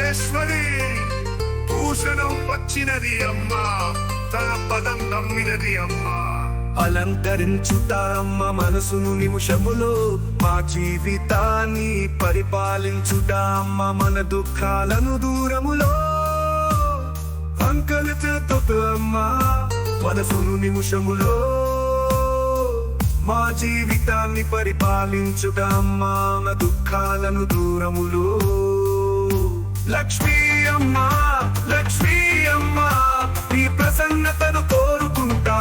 పరమేశ్వరి భూషణం వచ్చినది అమ్మా, తన పదం నమ్మినది అమ్మా. అలంకరించుట అమ్మ మనసును నిమిషములో, మా జీవితాన్ని పరిపాలించుట అమ్మ మన దుఃఖాలను దూరములో. అంకలితో అమ్మ మనసును నిమిషములో, మా జీవితాన్ని పరిపాలించుట అమ్మ మన దుఃఖాలను దూరములో. లక్ష్మీ అమ్మ, లక్ష్మీ అమ్మ నీ ప్రసన్నతను కోరుకుంటా,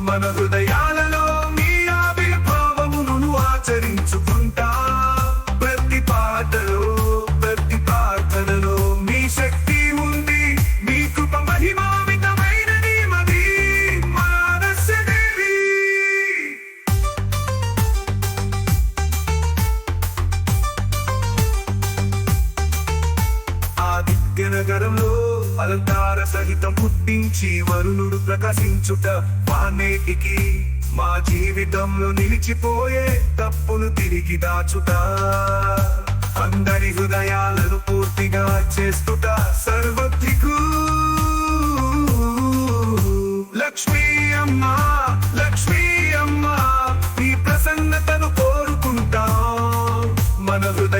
మన హృదయాలలో నీ ఆవిర్భావమును ఆచరించుకుంటా. ప్రతి పాటలో ప్రతి ప్రార్థనలో మీ శక్తి ఉంది, మీ కృప మహిమామితమైనది మది మానసదేవి. ఆదిత్యనగరంలో అలంకార సహితం పుట్టించి వరుణుడు ప్రకాశించుట వానేటికి, మా జీవితంలో నిలిచిపోయే తప్పును తిరిగి దాచుట. అందరి హృదయాలను పూర్తిగా చేస్తుట సర్వత్రికు. లక్ష్మీ అమ్మ, లక్ష్మీ అమ్మ నీ ప్రసన్నతను కోరుకుంటా, మన హృదయ